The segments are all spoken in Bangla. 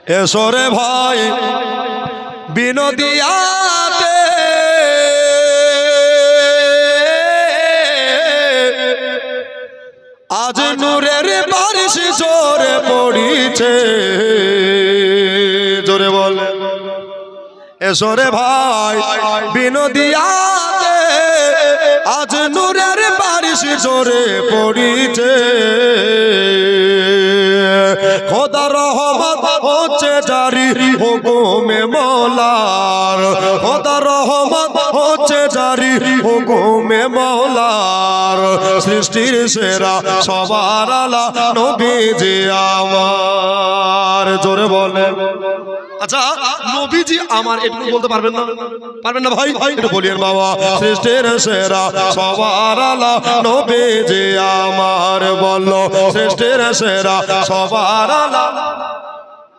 এসরে ভাই বিনোদিয়াতে আজ নূরের বারিশ জোরে পড়িছে। জোরে বল এসরে ভাই বিনোদিয়াতে আজ নূরের বারিশ জোরে পড়িছে। খোদা রহমত হচ্ছে জারি হুকুমে মওলার, খোদা রহমত হচ্ছে জারি হুকুমে মওলার। সৃষ্টির সেরা সবার আলা নবীজি আমার। জোরে বলেন। আচ্ছা নবীজি আমার একটু বলতে পারবেন না? পারবেন না ভাই? একটু বলিয়েন বাবা। সৃষ্টির সেরা সবার আলা নবীজি আমার। বললো সৃষ্টির সেরা সবার আলা।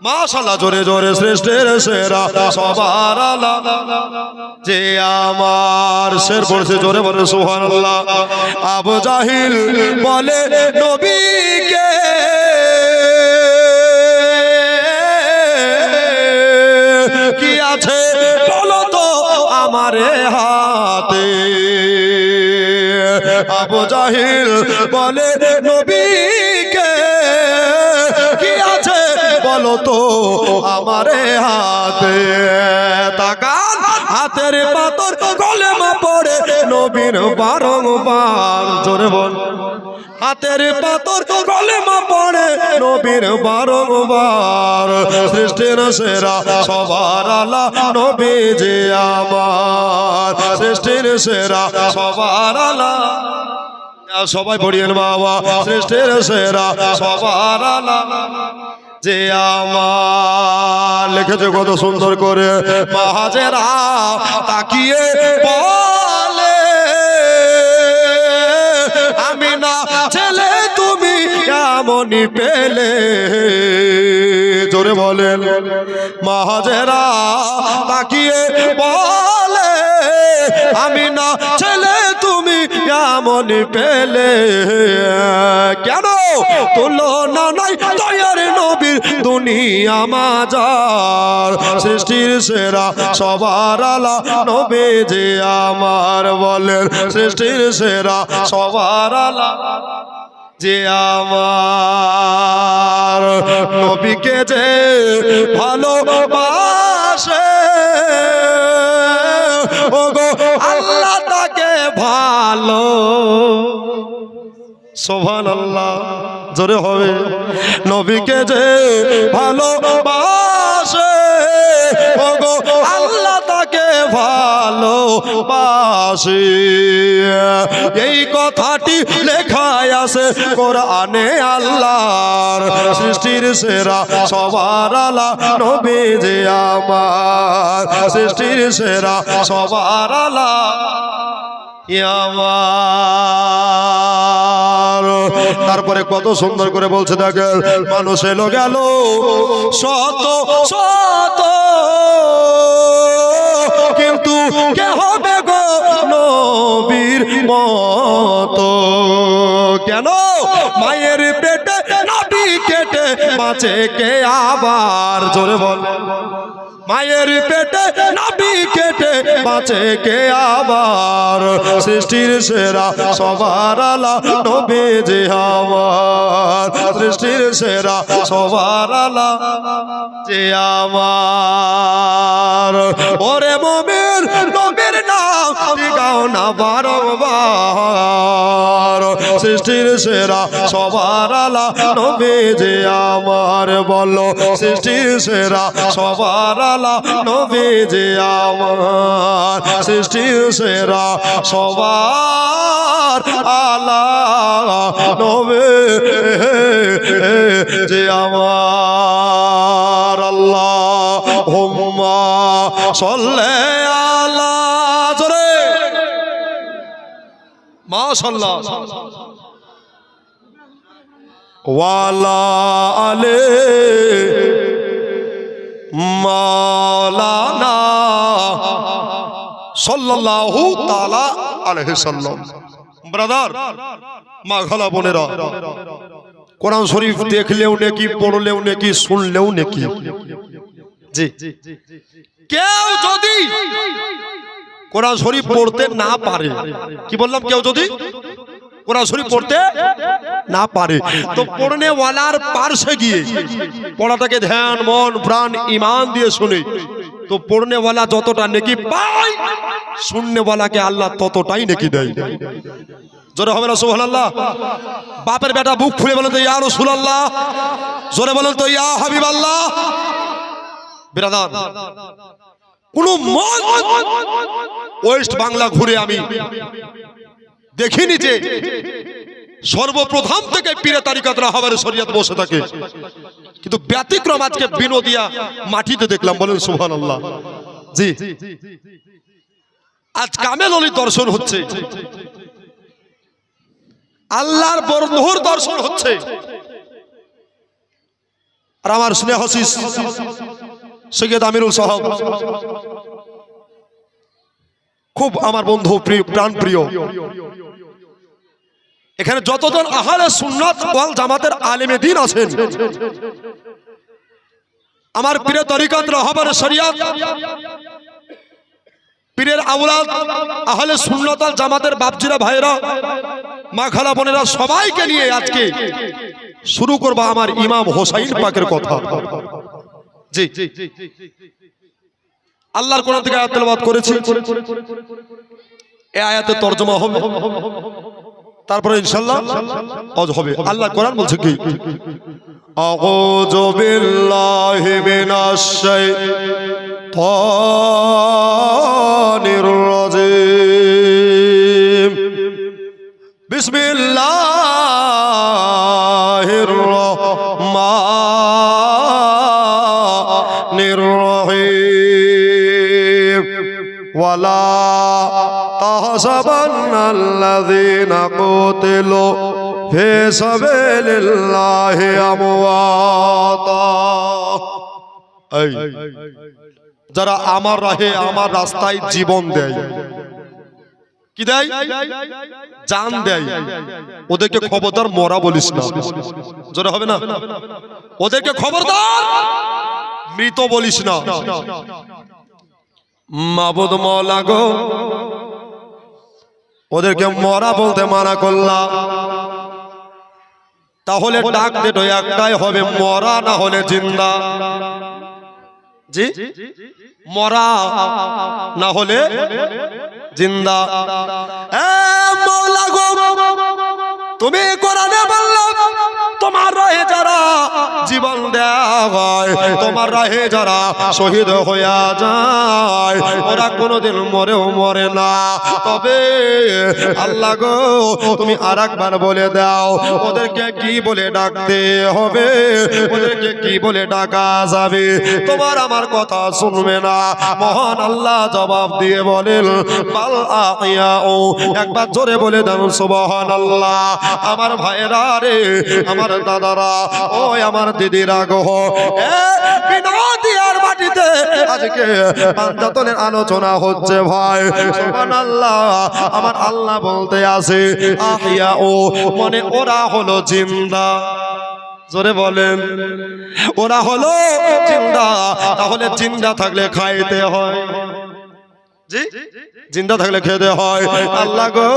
মাশাআল্লাহ জোরে জোরে। সৃষ্টির সেরা সবার আলা যে আমার। শের পড়ছে জোরে বলে সুবহানাল্লাহ। আবু জাহিল বলে নবীকে কি আছে বলো তো আমারে হাতে। আবু জাহিল বলে নবীকে কি আছে বলো তো আমারে হাতে। তাকান হাতের পাথর কলেমা পড়ে নবীর বারংবার। জোরে বল হাতের পাথর কলেমা পড়ে নবীর বারংবার। সৃষ্টির সেরা সবার আলা নবীজি আমার। সৃষ্টির সেরা সবার আলা। সবাই পড়িয়েন বাবা। সৃষ্টির সেরা সবার আলা যে আমার। লিখেছে কত সুন্দর করে। মাহাজেরা তাকিয়ে বলে আমি না ছেলে তুমি এমনই পেলে। জোরে বলেন। মাহাজেরা তাকিয়ে বলে আমি না ছেলে তুমি এমনই পেলে। কেন তুলনা নাই দয়ার নবীর দুনিয়া মাজার। সৃষ্টির সেরা সবার আলা নবীজি আমার। বলেন সৃষ্টির সেরা সবার আলা যে আমার। নবীকে যে ভালোবাসে ওগো আল্লাহ তাকে ভালো। সুবহানাল্লাহ জোরে হবে। নবীকে যে ভালোবাসে ওগো আল্লাহ তাকে ভালোবাসে। এই কথাটি লেখায় আছে কোরআনে আল্লাহর। সৃষ্টির সেরা সবার আলা নবীজি আমার। সৃষ্টির সেরা সবার আলা আমার। তারপরে কত সুন্দর করে বলছে দেখেন। মানুষ এলো গেল শত শত কিন্তু কে হবে গো নবীর মতো। কেন মায়ের পেটে নবী কেটে বাঁচে কে আবার। জোরে বল মায়ের পেটে নবী কেটে বাঁচে কে আবার। সৃষ্টির সেরা সবার আলা নবীজি আমার। সৃষ্টির সেরা সবার আলা যে আমার। ওরে মুমিন নবীর নাম গাও না বারংবার। সৃষ্টির সেরা সবার আলা নবীজি আমার। বলো সৃষ্টির সেরা সবার আলা নবীজি আমার। সৃষ্টির সেরা সবার আলা নবীজি আমার। আল্লাহুম্মা সাল্লি আলা। জোরে মাশাআল্লাহ। ওয়ালা আলে মাওলানা সাল্লাল্লাহু তাআলা আলাইহি সাল্লাম। ব্রাদার মা খালা বোনেরা, কোরআন শরীফ দেখলেও নেকি, পড়লেও নেকি, শুনলেও নেকি। জি, কেউ যদি কোরআন শরীফ পড়তে না পারে, কি বললাম, কেউ যদি কোরআন শরীফ পড়তে না পারে তো পড়নে ওয়ালার পাশে গিয়ে পড়াটাকে ধ্যান মন প্রাণ ঈমান দিয়ে শুনে তো পড়নে ওয়ালা যতটা নেকি পায় শুননে ওয়ালাকে আল্লাহ ততটাই নেকি দেয়। জোরে হবে না সুবহানাল্লাহ? বাপের বেটা বুক ফুলে বলেন তো ইয়া রাসূলুল্লাহ, জোরে বলেন তো ইয়া হাবিবাল্লাহ। বিরাদার, কোন মন ওয়েস্ট বাংলা ঘুরে আমি দেখিনি যে সর্বপ্রথম থেকে পীরে তারিকাত রাহবারে শরীয়ত বসে থাকে, কিন্তু ব্যতিক্রম আজকে বিনোদিয়া মাটিতে দেখলাম। বলেন সুবহানাল্লাহ। জি, আজ কামেল ওলি দর্শন হচ্ছে, আল্লাহর বরদহুর দর্শন হচ্ছে। আর আমার স্নেহশীষ সৈয়দ আমিরুল সাহেব খুব আমার বন্ধু, প্রাণ প্রিয়। এখানে যতজন আহলে সুন্নাত ওয়াল জামাতের আলেমে দ্বীন আছেন, আমার পীরে তরিকাত রাহবারে শরীয়ত পীরের আওলাদ আহলে সুন্নাত ওয়াল জামাতের বাপজিরা ভাইরা মা খালা বোনেরা সবাইকে নিয়ে আজকে শুরু করব আমার ইমাম হোসাইন পাকের কথা। জি, আল্লাহর কোরআন থেকে আয়াত তেলাওয়াত করেছি, এই আয়াতের তরজমা হবে, তারপরে ইনশাআল্লাহ আজ হবে। আল্লাহ কোরআন বলছে কি, আউযু বিল্লাহি মিনাশ শাইতানির রাজীম, বিসমিল্লাহির রাহমানির রহিম, ওয়ালা তাহসাবান্নাল্লাযীনা কুতিলু ফি সাবিলিল্লাহি আমওয়াতা। এই যারা আমার রাহে আমার রাস্তায় জীবন দেয়, কি দেয়, জান দেয়, ওদেরকে খবরদার মরা বলিস না। জোরে হবে না? ওদেরকে খবরদার মৃত বলিস না। মাবুদ মওলা গো, ওদেরকে মরা বলতে মানা করলা, তাহলে ডাক দেটো একটাই হবে, মরা না হলে জিন্দা। জি, মরা না হলে জিন্দা। এ মওলা গো, তুমি কোরআনে বললা তোমার রাহে যারা জীবন দেয়া হয়, তোমার রাহে যারা শহীদ হইয়া যায়, ওরা কোনোদিন মরেও মরে না। তবে আল্লাহ গো, তুমি আরেকবার বলে দাও ওদেরকে কি বলে ডাকতে হবে, ওদেরকে কি বলে ডাকা যাবে। তোমার আমার কথা শুনবে না। মহান আল্লাহ জবাব দিয়ে বলেন, বাল আকিয়াউ, একবার জোরে বলে দেন সুবহানাল্লাহ। আমার ভাইরা রে, আমার দাদারা, ও আমার দিদিরা গো, বিনোদিয়ার মাটিতে আজকে পাঞ্জাতনের আলোচনা হচ্ছে ভাই। সুবহানাল্লাহ, আমার আল্লাহ বলতে আছে আহিয়াউ, মানে ওরা হলো জিন্দা। জোরে বলেন, ওরা হলো জিন্দা। তাহলে জিন্দা থাকলে খাইতে হয়। জি, জিন্দা থাকলে খেতে হয়। আল্লাহ গো,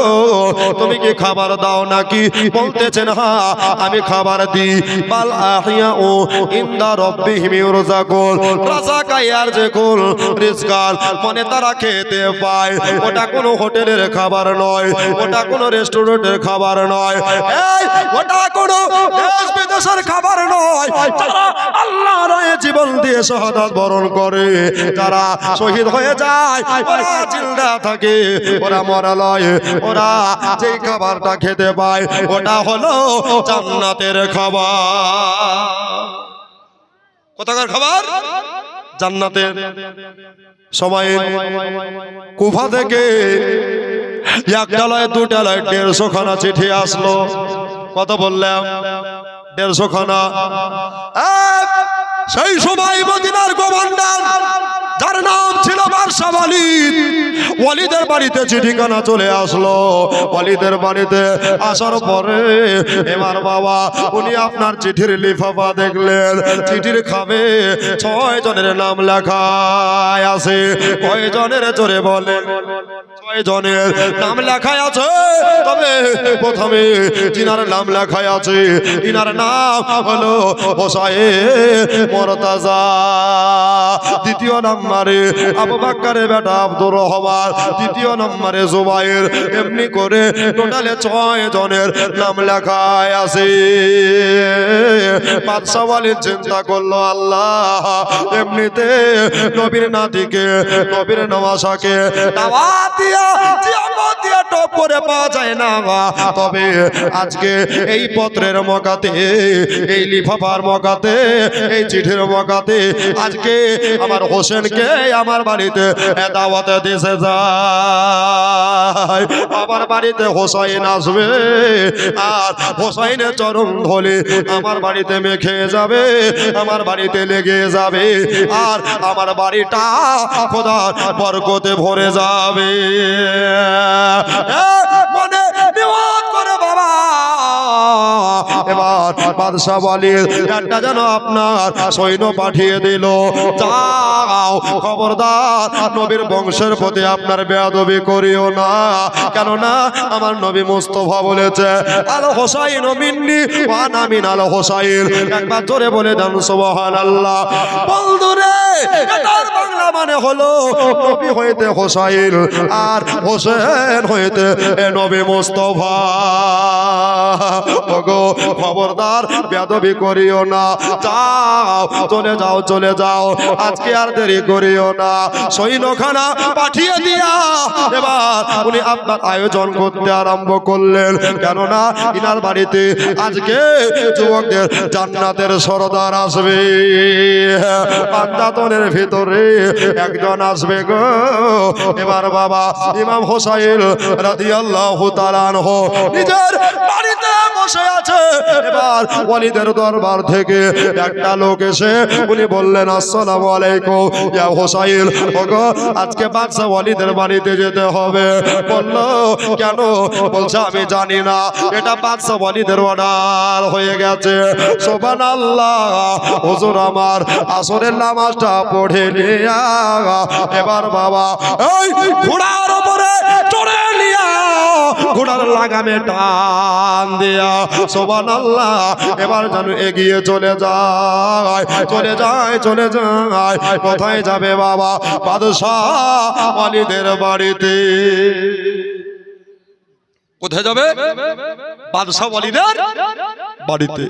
তুমি কি খাবার দাও নাকি? বলতেছেন হ্যাঁ, আমি খাবার দিই। বাল আহিয়াউ ইনদা রাব্বিহিম ইরযাকুন, রাযাকা ইয়ারযাকুন রিজকান, মানে তারা খেতে পায়। ওটা কোনো হোটেলের খাবার নয়, ওটা কোনো রেস্টুরেন্টের খাবার নয়, এই ওটা কোনো দেশ বিদেশের খাবার নয়। যারা আল্লাহর রাহে জীবন দিয়ে শাহাদাত বরণ করে, যারা শহীদ হয়ে যায়, ওরা জিন্দা থাকে, ওরা মরা লয়। ওরা যেই খাবারটা খেতে পায় ওটা হলো জান্নাতের খাবার। কোথাকার খাবার? জান্নাতের। সময় কুফা থেকে একটা লয়, দুটা লয়, 150 খানা চিঠি আসলো। কত বললাম? 150 খানা। সেই সময় মদিনার গভর্নর, যার নাম ছিল বাদশা ওয়ালিদ, ওয়ালিদের বাড়িতে চিঠিখানা চলে আসলো। ওয়ালিদের বাড়িতে আসার পরে এবার বাবা উনি আপনার চিঠির লিফাফা দেখলেন। চিঠির খামে 6 জনের নাম লেখা আছে। কয়জনের জোরে বলেন? 6 জনের নাম লেখা আছে। তবে প্রথমে যিনার নাম লেখা আছে ইনার নাম হলো হোসাইন মুর্তজা। দ্বিতীয় নম্বরে আবু বকরের বেটা আব্দুর রহমান। তৃতীয় নম্বরে জুবাইর। এমনি করে টোটালে 6 জনের নাম লেখা আছে। বাদশা ওয়ালিদ চিন্তা করলো, আল্লাহ এমনিতে নবীর নাতিকে নবীর নওয়াসাকে দাওয়াত দিয়া জিয়ামত দিয়া টপ করে পাওয়া যায় না। তবে আজকে এই পত্রের মকাতে, এই লিফাফার মকাতে, এই চিঠির মকাতে আজকে আমার হোসেনকে আমার বাড়িতে দাওয়াত দিতে যায়। আমার বাড়িতে হোসাইন আসবে আর হোসাইনের চরণ ধরে আমার বাড়িতে মেখে যাবে, আমার বাড়িতে লেগে যাবে আর আমার বাড়িটা খোদার বরকতে ভরে যাবে। মনে নিয়ত করে বাবা এবার বাদশা ওয়ালিদ একটা যেন আপনার সৈন্য পাঠিয়ে দিল, যাও খবরদার নবীর বংশের প্রতি আপনার বেয়াদবি করিও না, কেননা আমার নবী মুস্তাফা বলেছে আল হোসাইন মিন্নি ওয়া আনা মিনাল হোসাইন। একবার জোরে বলে দেন সুবহানাল্লাহ। বন্ধুরে এটার বাংলা মানে হলো নবী হইতে হোসাইন আর হোসেন হইতে নবী মুস্তাফা। ওগো খবরদার বেয়াদবি করিও না, যাও চলে যাও চলে যাও, আজকে আর দেরি করিও না। সৈন্যখানা পাঠিয়ে দিয়া এবার উনি আপনার আয়োজন করতে আরম্ভ করলেন, কেননা ইনার বাড়িতে আজকে যুবকদের জান্নাতের সরদার আসবে। পাঞ্জাতনের ভিতরে একজন আসবে গো। এবার বাবা ইমাম হোসাইন রাদিয়াল্লাহু তাআলা আনহু নিজের বাড়িতে বসে আছে। এবার ওয়ালিদের দরবার থেকে একটা লোক এসে উনি বললেন, আসসালামু আলাইকুম ইয়া হোসাইন। ওগো আজকে বাদশা ওয়ালিদের বাড়িতে যেতে হবে। বলল কেন? বলছে আমি জানি না, এটা বাদশা ওয়ালিদের অর্ডার হয়ে গেছে। সুবহানাল্লাহ। হুজুর আমার আসরের নামাজটা পড়ে নিয়া এবার বাবা এই ঘোড়ার উপরে চড়ে নিয়া ঘোড়ার লাগামে টান দিয়া সুবহানাল্লাহ এবার যেন এগিয়ে চলে যায় চলে যায় চলে যায়। কোথায় যাবে বাবা? বাদশা ওয়ালিদের বাড়িতে। কোথায় যাবে? বাদশা ওয়ালিদের বাড়িতে।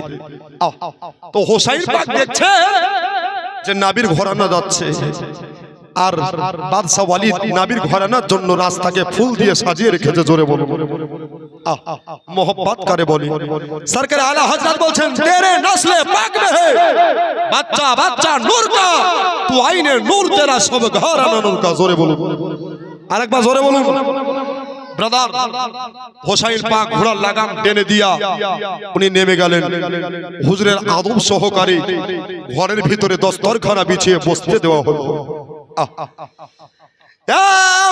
তো হোসাইন পাক দেখছে যে নবীর ঘরানা যাচ্ছে, আর বাদশা ওয়ালিদ নবীর ঘরানার জন্য রাস্তাকে ফুল দিয়ে সাজিয়ে রেখেছে। জোরে বলুন मोहब्बत करे बोली। सरकार आला हजरत बोलছেন तेरे नस्ल पाक में है बच्चा बच्चा नूर का, तू आईने नूर तेरा सब घराना नूर का। जोरे बोलুন আরেকবার জোরে বলুন। ব্রাদার হোসাইন পাক ঘোড়ার লাগাম টেনে দিয়া উনি নেমে গেলেন। হুজুরের আদব সহকারে ঘরের ভিতরে দস্তরখানা বিছিয়ে বসতে দেওয়া হলো।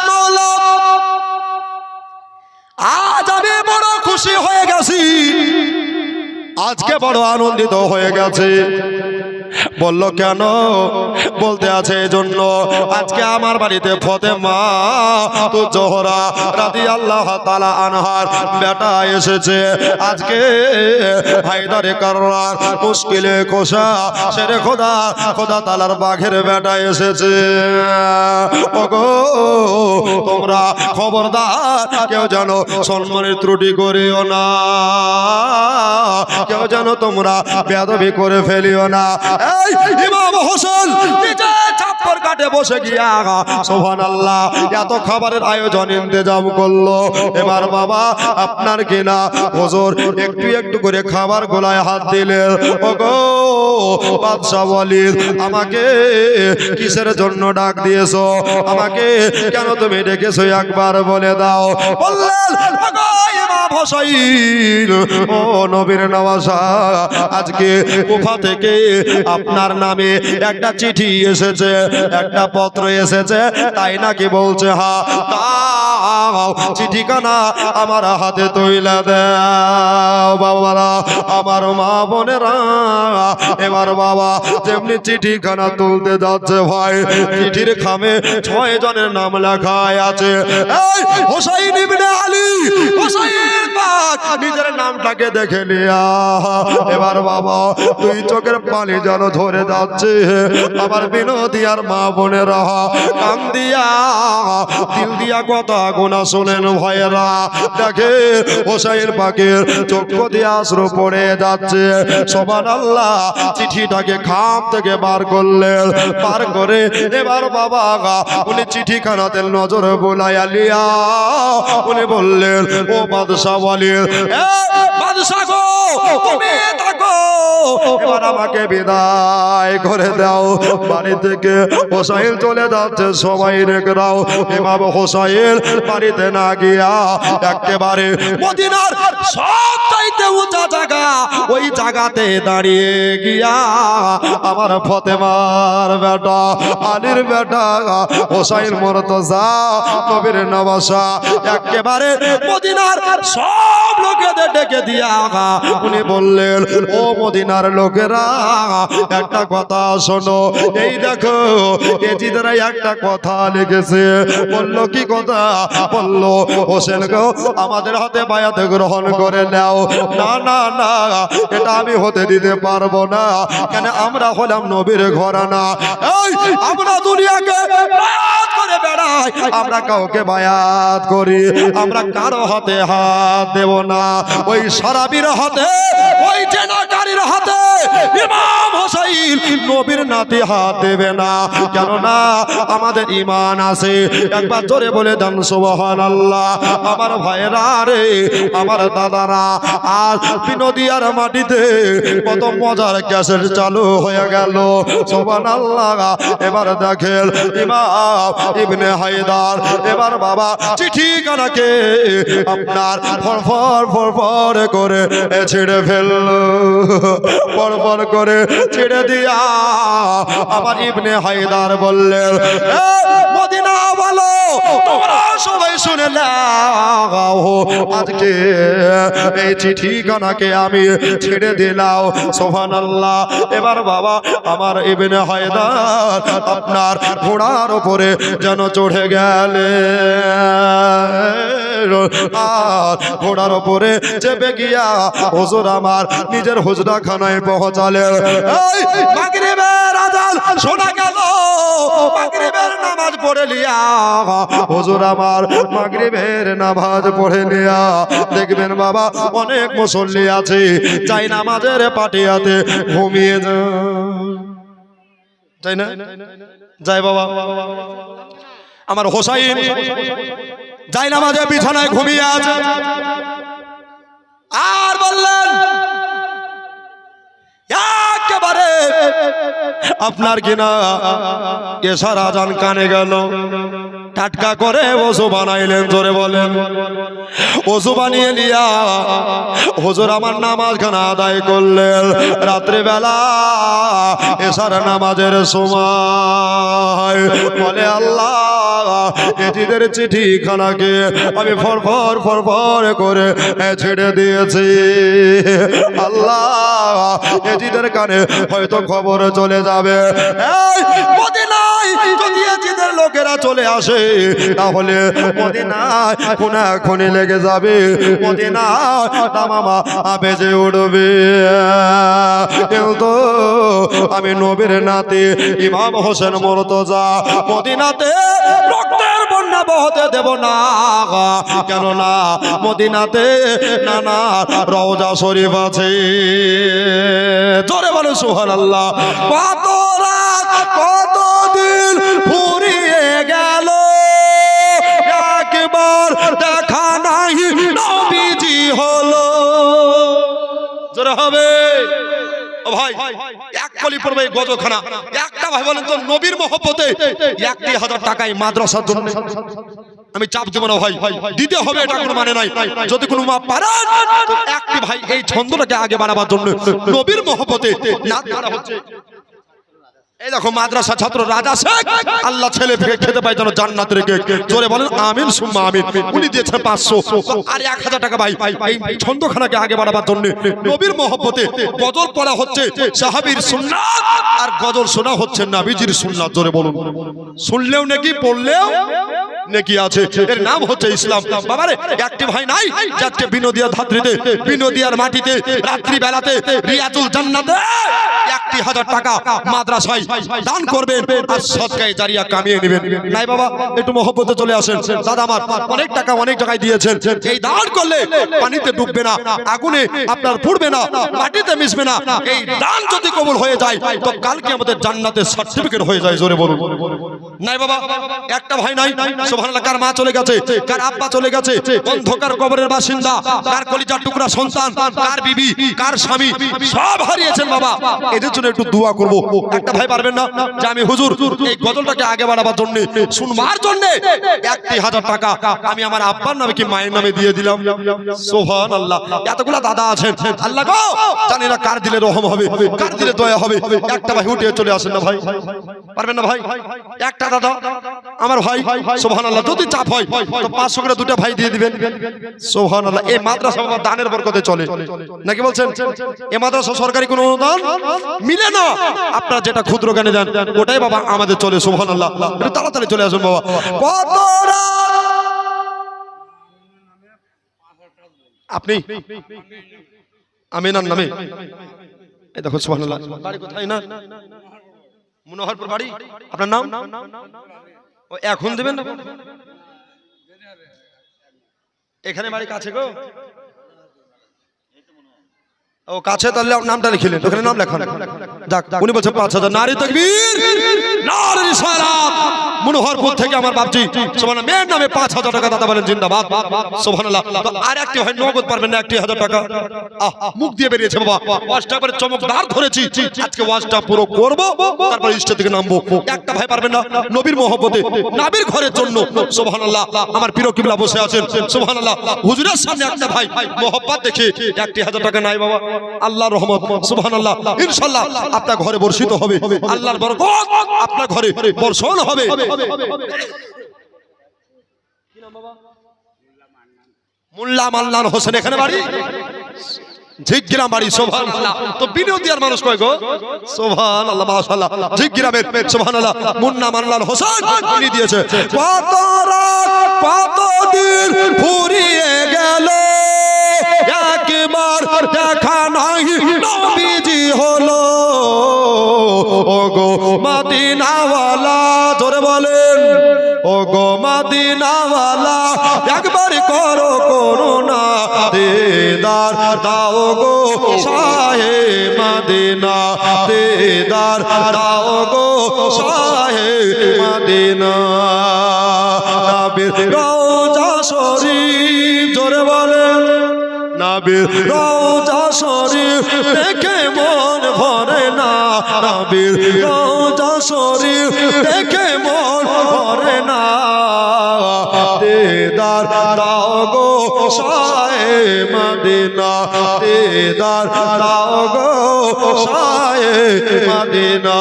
মাওলা আজ আমি বড় খুশি হয়ে গেছি, আজকে বড় আনন্দিত হয়ে গেছে। বলল কেন? বলতে আছে এজন্য আজকে আমার বাড়িতে ফাতেমা তো জোহরা রাদিয়াল্লাহু তাআলা আনহার বেটা এসেছে। আজকে হায়দারে কাররার মুশকিলে কোশা শেরে খোদা খোদা তাআলার বাঘের বেটা এসেছে। ওগো তোমরা খবরদার কেউ যেন সম্মানের ত্রুটি করিও না, কেউ যেন তোমরা বেয়াদবি করে ফেলিও না। এই ইমাম হোসেন নিজে ছাপ্পর কাটে বসে গিয়া সুবহানাল্লাহ এত খাবারের আয়োজন ইন্তজাম করলো। এবার বাবা আপনার কিনা হুজুর একটু একটু করে খাবার গোলায় হাত দিলেন। ওগো বাদশা ওয়ালিদ আমাকে কিসের জন্য ডাক দিয়েছো? আমাকে কেন তুমি ডেকেছো একবার বলে দাও। বললেন ওগো ইমাম হোসাইন ও নবীর নওয়াজা, আজকে কুফা থেকে আপনার নামে একটা চিঠি এসেছে, একটা পত্র এসেছে, তাই নাকি বলছে? হ্যাঁ, দাও চিঠিখানা আমার হাতে তুইলা দাও। বাবারা, আমার মা বোনেরা, এবার বাবা যেমনি চিঠিখানা তুলতে যাচ্ছে ভাই, চিঠির খামে 6 জনের নাম লেখা আছে। এই হোসাইন ইবনে আলী, হোসাইন পাক নিজের নামটাকে দেখে নিয়া এবার বাবা দুই চোখের পানি যেন ধরে যাচ্ছে। আমার বিনতি আর মা বোনেরা, কান দিয়া দিল দিয়া কথা গোনা শোনেন ভয়েরা। দেখে হোসাইন পাকের চক্ষু দিয়ে আশ্রু পড়ে যাচ্ছে। সুবহানাল্লাহ, চিঠিটাকে খাম থেকে বার করলেন, বার করে এবার বাবা উনি চিঠিখানাতে নজর বুলাইয়া লিয়া উনি বললেন, ও বাদশাহ ওয়ালিদ, বাদশাহ গো, তুমি থাকো, এবার আমাকে বিদায় করে দাও। বাড়ি থেকে হোসাইন চলে যাচ্ছে, সবাই রেখে দাও। ইমাম হোসাইন বাড়িতে না গিয়া একেবারে মদিনার সবচাইতে উঁচা জায়গা, ওই জায়গাতে দাঁড়িয়ে গিয়া আমার ফতেমার বেটা, আলীর বেটা হোসাইন মুর্তজা নবীর নওয়াজা একেবারে মদিনার সব লোকেদের ডেকে দিয়া উনি বললেন, ও মদিনার লোকেরা, একটা কথা শোনো। এই দেখো এজিদরা একটা কথা লিখেছে। বললো, কি কথা? বললো, হোসেন গো, আমাদের হাতে বায়াত গ্রহণ করে নাও। না না না, এটা আমি হতে দিতে পারবো না। কেন? আমরা হলাম নবীর ঘরানা, এই আমরা দুনিয়াকে বায়াত করে বেড়াই, আমরা কাউকে বায়াত করি, আমরা কারো হাতে হাত দেব না। ওই সারাবির হাতে, ওই জেনাকারীর হাতে ইমাম হোসাইন নবীর নাতি হাত দেবে না। কেননা আমাদের ঈমান আছে। একবার জোরে বলে দেন সুবহানাল্লাহ। আমার ভাইরা রে, আমার দাদারা, আজ বিনোদিয়ার মাটিতে কত মজার ক্যাসেট চালু হয়ে গেল। সুবহানাল্লাহ। এবার দেখেন ইমাম ইবনে হায়দার এবার বাবা চিঠিখানাকে আপনার ফরফর ফরফর করে ছেড়ে ফেললো, ফরফর করে ছেড়ে দিয়া আমার ইবনে হায়দার বললেন, মদিনা বলো, তোমরা সবাই শুনে নাও, আজকে এই চিঠিখানাকে আমি ছেড়ে দিলাম। সুবহানাল্লাহ। এবার বাবা আমার ইবনে হায়দার আপনার ঘোড়ার উপরে যেন চড়ে গেলে, আর ঘোড়ার উপরে চেপে গিয়া হুজুর আমার নিজের হুজরাখানায় পৌঁছালেন। এই মাগরিবের আযান শোনা গেল, মাগরিবের নামাজ পড়ে লিয়া হুজুর আমার মাগরিবের নামাজ পড়ে লিয়া দেখবেন বাবা অনেক মুসল্লি আছে চাই নামাজের পাটিয়াতে ঘুমিয়ে যায় না, যাই বাবা। আমার হোসাইন যাই নামাজে বিছানায় ঘুমিয়ে আছে, আর বললেন একেবারে আপনার কিনা এশার আজান কানে গেল, টাটকা করে ওযু বানাইলেন। জোরে বলেন। ওযু বানিয়ে নিয়া হুজুর আমার নামাজখানা আদায় করলেন। রাত্রিবেলা এশার নামাজের সময় বলে, আল্লাহ এজিদের চিঠিখানাকে আমি ফরফর ফরফর করে ছেড়ে দিয়েছি। আল্লাহ এজিদের কানে হয়তো খবর চলে যাবে। এই মদিনায় যদি এজিদের লোকেরা চলে আসে তাহলে মদিনায় খুনাখুনি লেগে যাবে, মদিনায় দামামা বেজে উঠবে। কিন্তু আমি নবীর নাতি ইমাম হোসেন মুর্তজা মদিনাতে রক্তের বন্যা বহতে দেব না। কেননা মদিনাতে নানা রওজা শরীফ আছে। জোরে বলো সুবহানাল্লাহ। কত রাত কত দিন ফুরিয়ে গেল, একবার দেখা নাই নবীজি হলো। জোরে হবে ও ভাই, এক কলি পড়বে এই গজখানা। একটা ভাই বলেন তো নবীর মহব্বতে 1,000 টাকায় মাদ্রাসার জন্য আমি চাপ দেব না ভাই, দিতে হবে, এটা কোনো মানে নাই। যদি কোনো মা পারেন তো একটি ভাই এই ছন্দটাকে আগে বাড়াবার জন্য নবীর মহব্বতে নাচ গানা হচ্ছে। এই দেখো মাদ্রাসা ছাত্র রাজা শেখ, আল্লাহ ছেলে থেকে খেতে পাই যেন জান্নাতের কেক। জোরে বলেন আমিন সুম্মা আমিন। উনি দিয়েছেন 500 আর 1,000 টাকা ভাই এই ছন্দখানাকে আগে বাড়াবার জন্য নবীর মহব্বতে গজল পড়া হচ্ছে সাহাবীর সুন্নাত, আর গজল শোনা হচ্ছে নবীজির সুন্নাত। জোরে বলুন, শুনলেও নাকি পড়লেও নাকি আছে, এর নাম হচ্ছে ইসলাম। বাবারে একটি ভাই নাই যাচ্ছে বিনোদিয়া ধাত্রীতে, বিনোদিয়ার মাটিতে রাত্রি বেলাতে রিয়াজুল জান্নাতে 1,000 টাকা মাদ্রাসায় দান করবেন আর সদকায়ে জারিয়া কামিয়ে নেবেন। নাই বাবা একটু মহব্বতে চলে আসেন। দাদা আমার অনেক টাকা অনেক জায়গায় দিয়েছেন, এই দান করলে পানিতে ডুববে না, আগুনে আপনার পুড়বে না, মাটিতে মিশবে না। এই দান যদি কবুল হয়ে যায় তো কালকে আমাদের জান্নাতের সার্টিফিকেট হয়ে যায়। জোরে বলুন। নাই বাবা একটা ভাই নাই, সুবহানাল্লাহ, কার মা চলে গেছে, কার আব্বা চলে গেছে, অন্ধকার কবরের বাসিন্দা, কার কলিজার টুকরা সন্তান, কার বিবি, কার স্বামী সব হারিয়েছেন বাবা। এদের জন্য একটু দোয়া করব। একটা ভাই পারবেন না যে আমি হুজুর এই গজলটাকে আগে বাড়াবার জন্য শুনবার জন্য 1,000 টাকা আমি আমার আব্বার নামে কি মায়ের নামে দিয়ে দিলাম। সুবহানাল্লাহ, এতগুলা দাদা আছেন, আল্লাহ গো জানি না কার দিলে রহম হবে, কার দিলে দয়া হবে। একটা ভাই উঠে চলে আসেন না ভাই, পারবেন না ভাই? একটা দাদা আমার ভাই, সুবহানাল্লাহ, যদি চাপ হয় তো 500 করে দুটো ভাই দিয়ে দিবেন। সুবহানাল্লাহ, এই মাদ্রাসা বাবা দানের বরকতে চলে নাকি বলছেন? এই মাদ্রাসা সরকারি কোনো অনুদান মিলে না, আপনারা যেটা ক্ষুদ্র জ্ঞানে দেন ওটাই বাবা আমাদের চলে। সুবহানাল্লাহ, একটু তাড়াতাড়ি চলে আসুন বাবা। আপনি আমিনার নামে এই দেখো সুবহানাল্লাহ, বাড়ি কোথায় না মনোহরপুর বাড়ি, আপনার নাম? ও এখন দেবেন না, এখানে বাড়ি কাছে গো, ও কাছে, তাহলে নামটা লিখিলেন, ওখানে নাম লেখান। যাক, উনি বলছেন 5,000। নারী তাকবীর, নারী রিসালাত। মনোহরপুর থেকে আমার বাপজি সুবহানাল্লাহ মেয়ের নামে 5,000 টাকা দাদা বলেন জিন্দাবাদ। সুবহানাল্লাহ। তো আর একটি হয় নগদ পারবেন না 1,000 টাকা। মুখ দিয়ে বেরিয়েছে বাবা, ওয়াজটা করে চমকদার ধরেছি, আজকে ওয়াজটা পুরো করব, তারপর স্টেজ থেকে নামবো। একটা ভাই পারবেন না নবীর মহব্বতে নবীর ঘরের জন্য। সুবহানাল্লাহ, আমার প্রিয় কিবলা বসে আছেন। সুবহানাল্লাহ, হুজুরের সামনে একটা ভাই মহব্বত দেখে 1,000 টাকা নাই বাবা, আল্লাহর রহমত সুবহানাল্লাহ ইনশাআল্লাহ আপনার ঘরে বর্ষিত হবে, আল্লাহর বরকত আপনার ঘরে বর্ষণ হবে। মোল্লা মান্নান হোসেন এখানে বাড়ি, ঝিকগ্রাম বাড়ি। সুবহানাল্লাহ, তো বিনোদিয়ার মানুষ কয় গো? সুবহানাল্লাহ, মাশাআল্লাহ, ঝিকগ্রামের সুবহানাল্লাহ মুন্না মান্নান হোসেন উনি দিয়েছে। কত রাত কত দিন ফুরিয়ে গেল, একবার দেখা নাই নবীজি হলো, ওগো মদিনাওয়ালা, জোরে বলেন ওগো মদিনাওয়ালা, একবার করো করুণা, দিদার দাও গো শাহে মদিনা, দিদার দাও গো শাহে মদিনা। নবীর রওজা শরীফ, জোরে বলেন নবীর রওজা শরীফ দেখে মন ভরে না, নবীর রওজা শরীফ দেখে মন ভরে না, দিদার দাও গো শাহে মদিনা, দিদার দাও গো শাহে মদিনা।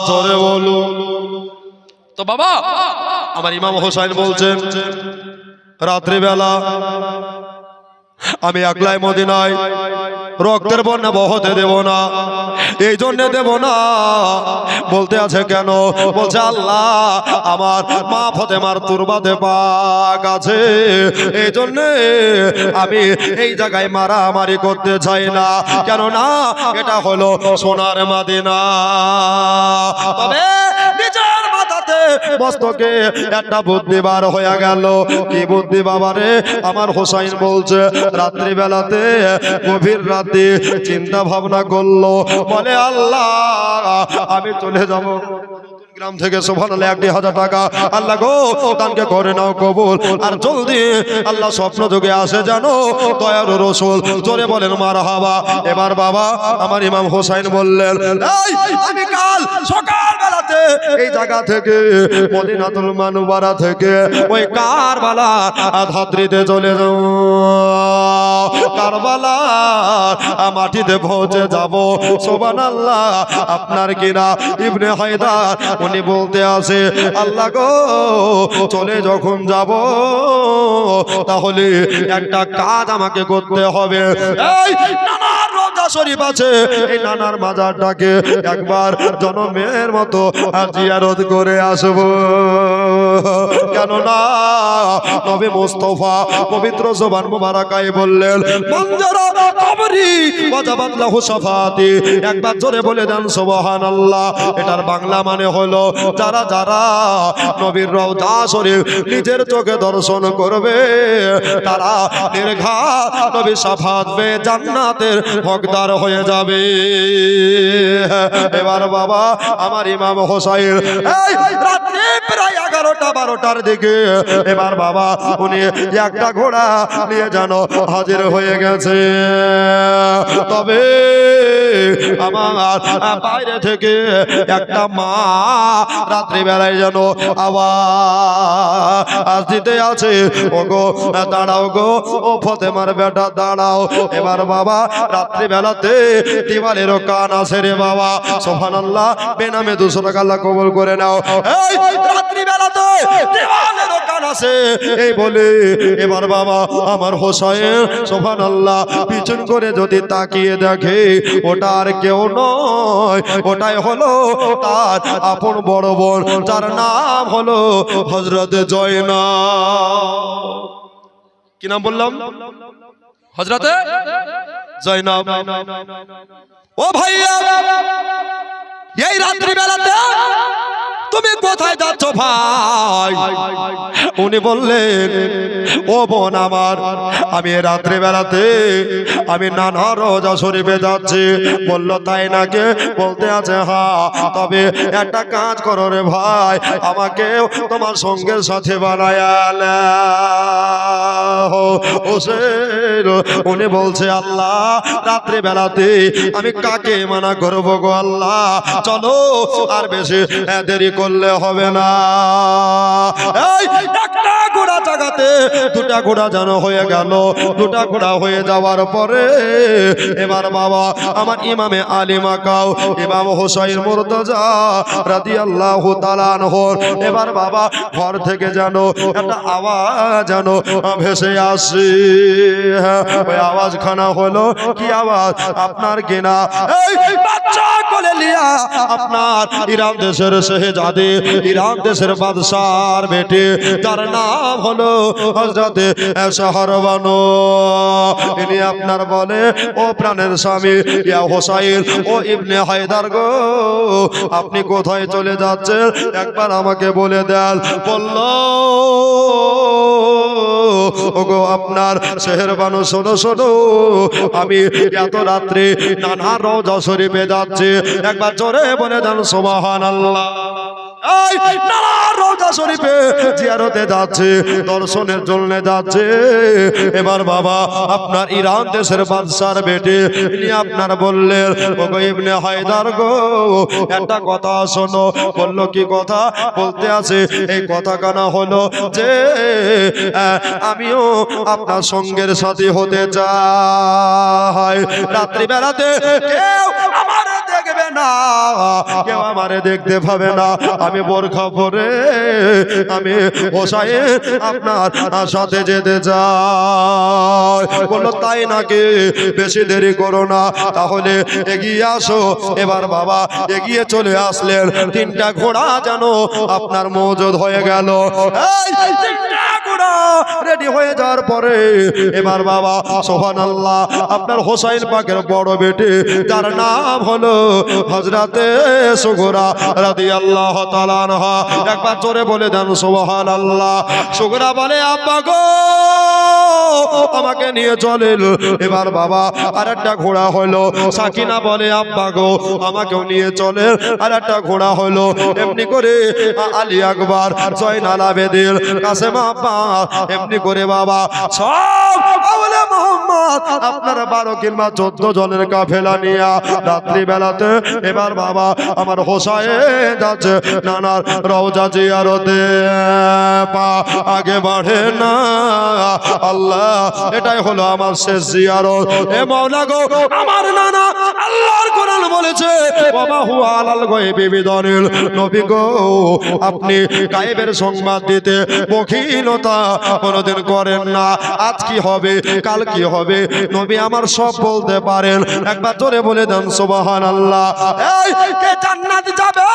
জোরে বলুন। তো বাবা আমার ইমাম হোসেন বলছেন রাত্রিবেলা আমি একলাই মদিনায় রক্তের বন্যা বহতে দেব না, এই জন্য দেব না। বলতে আছে কেন? বলছে আল্লাহ আমার মা ফাতেমার তুরবাতে পাক আছে, এই জন্য আমি এই জায়গায় মারামারি করতে চাই না, কেননা এটা হলো সোনার মদিনা। তবে নিজের মাথাতে মস্তকে একটা বুদ্ধি বার হয়ে গেল। কি বুদ্ধি বাবারে? আমার হোসাইন বলছে রাত্রি বেলাতে গভীর রাতে চিন্তা ভাবনা করলো, বলে আল্লাহ আমি চলে যাব গ্রাম থেকে সুবহানাল্লাহ 1,000 টাকা আল্লাহ গো দানকে করে নাও কবুল। আর জলদি আল্লাহ স্বপ্ন যোগে আসে জানো দয়ার রাসূল, জোরে বলেন মারহাবা। এবার বাবা আমার ইমাম হোসাইন বললেন, এই আমি কাল সকাল বেলাতে এই জায়গা থেকে মদিনাতুল মুনাওয়ারা থেকে ওই কারবালা ধাত্রীতে চলে যাও, কারবালা মাটিতে পৌঁছে যাব। সুবহানাল্লাহ। আপনার কিনা ইবনে হায়দার উনি বলতে আছে, আল্লাহ গো চলে যখন যাব তাহলে একটা কাজ আমাকে করতে হবে। এই নানার রওজা শরীফ আছে, এই নানার মাজারটাকে একবার জনমের মতো জিয়ারত করে আসব। কেননা নবী মুস্তাফা পবিত্র জবান মুবারাকায় বললেন, মনজারা কবরি ওয়াজাবাত লাহু শাফাতি। একবার জোরে বলে দেন সুবহানাল্লাহ। এটার বাংলা মানে হলো যারা যারা নবীর রওজা শরীফ নিজের চোখে দর্শন করবে তারা নির্ঘাত নবীর শাফাত পেয়ে জান্নাতের হকদার হয়ে যাবে। এবার বাবা আমার ইমাম হোসাইন এই রাতে প্রায় 11টা-12টার দিকে এবার বাবা উনি একটা ঘোড়া নিয়ে যেন হাজির হয়ে গেছে। তবে আমার বাইরে থেকে একটা মা রাত্রি বেলায় যেন আওয়াজ দিতে আছে, ওগো দাঁড়াও গো, ও ফতেমার বেটা দাঁড়াও। এবার বাবা রাত্রি বেলাতে দিওয়ালেরও কান আছে রে বাবা। সুবহানাল্লাহ। বেনামে 200 টাকা আল্লাহ কবুল করে নাও। এই রাত্রি বেলাতে দিওয়ালেরও কান আছে এই বলে এবার বাবা আমার হোসাইন সুবহানাল্লাহ পিছন করে যদি তাকিয়ে দেখে ওটা আর কেউ নয়, ওটাই হলো তার আপন বড় বোন, যার নাম হলো হযরত জয়নাব। কি নাম বললাম? হযরত জয়নাব। ও ভাইয়া এই রাত্রি বেলাতে তুমি কোথায় যাচ্ছ ভাই? উনি বললেন, ও বোন আমার, আমি রাত্রি বেলাতে আমি নানা রওজা শরীফে যাচ্ছি। বলল তাই নাকি? বলতে আছে হ্যাঁ। তবে একটা কাজ করো রে ভাই, আমাকে তোমার সঙ্গের সাথে বানায়ালে। উনি বলছে, আল্লাহ রাত্রি বেলাতে আমি কাকে মানা করবো গো আল্লাহ, চলো আর বেশি দেরি করলে হবে না। এই একটা ঘোড়া জায়গাতে দুটা ঘোড়া যেন হয়ে গেল। দুটা ঘোড়া হয়ে যাওয়ার পরে এবার বাবা আমার ইমামে আলী মাকাও ইমাম হোসাইন মুর্তজা রাদিয়াল্লাহু তাআলা আনহু এবার বাবা ঘর থেকে যেন একটা আওয়াজ যেন ভেসে আসে। ওই আওয়াজ খানা হলো কি আওয়াজ? আপনার কিনা এই বাচ্চা কোলে লিয়া আপনার ইরান দেশের শাহজাদে, ইরান দেশের বাদশার বেটে, যার নাম হলো হযরত শাহরবানো, ইনি আপনার বলে, ও প্রাণের স্বামী ইয়া হোসাইন, ও ইবনে হায়দার গো, আপনি কোথায় চলে যাচ্ছেন একবার আমাকে বলে দেন। বলল, ওগো আপনার শাহরবানো শোনো শোনো, আমি এত রাত্রে নানা রওজা শরীফে যাচ্ছি, একবার জোরে বলে দেন সুবহানাল্লাহ। এই নানা রওজা শরীফে জিয়ারতে যাচ্ছে, দর্শনের জন্য যাচ্ছে। এবার বাবা আপনার ইরান দেশের বাদশার বেটে ইনি আপনার বললেন, ওগো ইবনে হায়দার গো, একটা কথা শোনো। বলল কি কথা? বলতে আছে এই কথা কানা হলো যে আমিও আপনার সঙ্গের সাথী হতে চাই। রাত্রি বেলাতে কেউ আমারে দেখবে না, কেউ আমারে দেখতে পাবে না, আমি বোরখা পরে আমি হোসাইন আপনার সাথে যেতে চাই। বললো তাই নাকি? বেশি দেরি করো না, তাহলে এগিয়ে আসো। এবার বাবা এগিয়ে চলে আসলেন। তিনটা ঘোড়া যেন আপনার মজুদ হয়ে গেল। এই তিনটা ঘোড়া রেডি হয়ে যাওয়ার পরে এবার বাবা সুবহানাল্লাহ আপনার হোসাইন পাকের বড় বেটি, যার নাম হলো হযরতে সুগরা রাদিয়াল্লাহু তাআলা আনহা, একবার জোরে বলে দেন সুবহানাল্লাহ। সুগরা বলে, আব্বা গো আমাকে নিয়ে চলেন। এবার বাবা আর একটা ঘোড়া হলো। সাকিনা বলে আব্বা গো আমাকেও নিয়ে চলে। আর একটা ঘোড়া হলো। এমনি করে আলী আকবর, জয়নাল আবেদিন, কাসেম আব্বাস, এমনি করে বাবা সব আওলে মোহাম্মদ আপনার 12 কিংবা 14 জনের কাফেলা নিয়ে রাত্রি বেলাতে এবার বাবা আমার হোসাইন যাচ্ছে নানার রওজা জিয়ারতে। পা আগে বাড়ে না আল্লাহ, এটাই হলো আমার শেষ জিয়ারত। এ মাওলা গো আমার নানা আল্লাহর কোরআন বলেছে ওয়া হুয়া আলাল গায়বি বিদানিল। নবী গো আপনি গায়েবের সংবাদ দিতে বখিলতা কোনদিন করেন না। আজ কি হবে কাল কি হবে নবী আমার সব বলতে পারেন। একবার জোরে বলে দেন সুবহানাল্লাহ। এই কে জান্নাত যাবে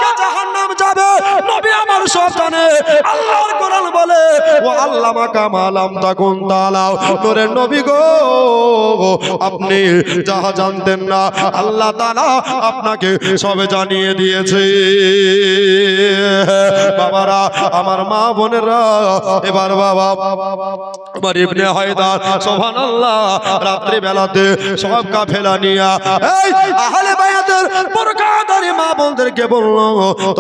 কে জাহান্নাম যাবে নবী আমার সব জানে। আল্লাহর কোরআন বলে ওয়া আল্লামা কামা লাম তাকুন তালাও। নূরের নবী গো আপনি যাহা জানতেন না আল্লাহ তাআলা আপনাকে সবে জানিয়ে দিয়েছে। বাবারা আমার মা বোনেরা এবার বাবা আমার ইবনে হায়দার সুবহানাল্লাহ রাত্রি বেলাতে সব কাফেলা নিয়া এই আহলে বায়াতের বরকাদারি মা বোনদেরকে বললো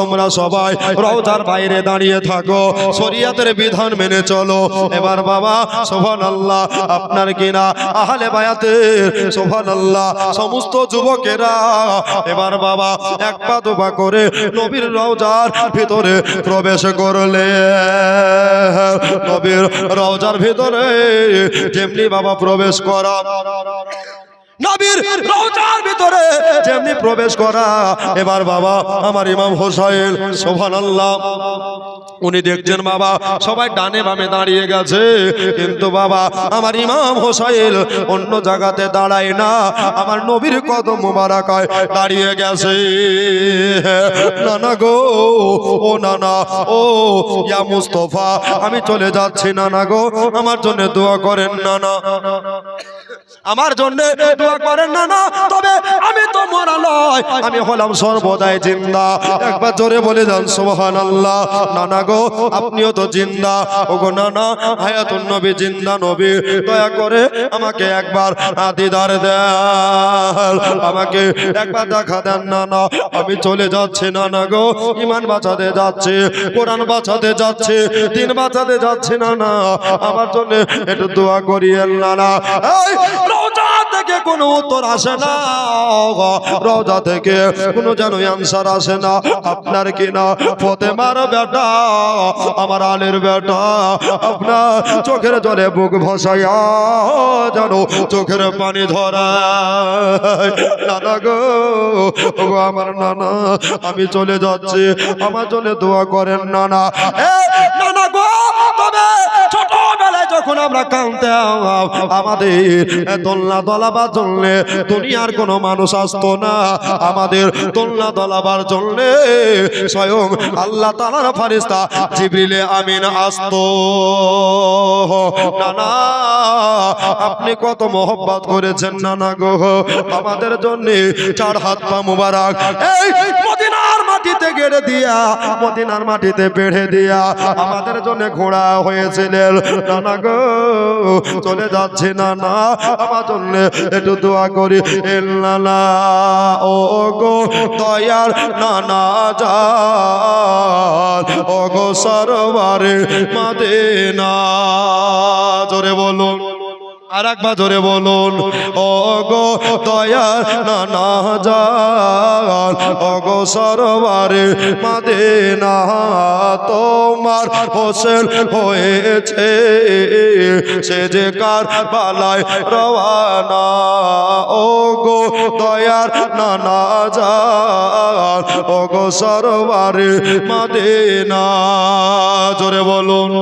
তোমরা সবাই রওজার বাইরে দাঁড়িয়ে থাকো, শরীয়তের বিধান মেনে চলো। এবার বাবা সুবহানাল্লাহ আপনার কিনা আহলে বায়াতের সুবহানাল্লাহ সমস্ত যুবকেরা এবার বাবা এক পা দুপা করে নবীর রওজার ভিতরে প্রবেশ করলে। নবীর রওজার ভিতরে যেমনি বাবা প্রবেশ করা, নবীর রওজার ভিতরে যেমনি প্রবেশ করা এবার বাবা আমার ইমাম হোসাইন সুবহানাল্লাহ উনি দেখছেন বাবা সবাই ডানে বামে দাঁড়িয়ে গেছে, কিন্তু বাবা আমার ইমাম হোসাইন অন্য জায়গাতে দাঁড়ায় না, আমার নবীর কদম মোবারকায় দাঁড়িয়ে গেছে। নানা গো ও নানা ও ইয়া মুস্তাফা আমি চলে যাচ্ছি নানা গো আমার জন্য দোয়া করেন নানা, আমার জন্য দোয়া করেন নানা। তবে আমি তো মরা নয়, আমি হলাম সর্বদাই জিন্দা। একবার জোরে বলে যান সুবহানাল্লাহ। নানা গো আপনিও তো জিন্দা। ওগো নানা হায়াতুন নবী জিন্দা নবী, দয়া করে আমাকে একবার দিদার দেন, আমাকে একবার দেখা দেন নানা। আমি চলে যাচ্ছি নানা গো, ঈমান বাঁচাতে যাচ্ছি, কোরআন বাঁচাতে যাচ্ছি, দিন বাঁচাতে যাচ্ছি নানা, আমার জন্য একটু দোয়া করিয়েন নানা। এই রওজা থেকে কোনো উত্তর আসে না, রওজা থেকে কোনো যেন আনসার আসে না। আপনার কিনা ফাতেমার বেটা আমার আলীর বেটা আপনার চোখের জলে বুক ভাসাইয়া যেন চোখের পানি ধরায়। নানা গো আমার নানা আমি চলে যাচ্ছি, আমার জন্য দোয়া করেন নানা। নানা গো তবে ছোটবেলায় যখন আমরা কাঁদতাম আমাদের দোলনা দলাবার জন্য দুনিয়ার কোনো মানুষ আসতো না, আমাদের দোলনা দলাবার জন্য স্বয়ং আল্লাহ তাআলার ফেরেশতা জিবরিল আমিন আসতো। নানা আপনি কত মোহব্বত করেছেন নানা গো আমাদের জন্য, চার হাত পা মুবারক এই মদিনার মাটিতে গেড়ে দিয়া, মদিনার মাটিতে বেড়ে দিয়া আমাদের জন্য ঘোড়া হয়েছিলেন নানা গো। চলে যাচ্ছে নানা আমার জন্য একটু দোয়া করি নানা। ও গো দয়ার নানা যান ও গো সরওয়ারে মদিনা, জোরে বলুন আর একবার জোরে বলুন। ও গো দয়ার নানা যান ও গো সরওয়ারে মদিনা, তোমার হোসেন হয়েছে সে যে কারবালায় রওয়ানা। ও গো দয়ার নানা যান ও গো সরওয়ারে মদিনা, জোরে বলুন।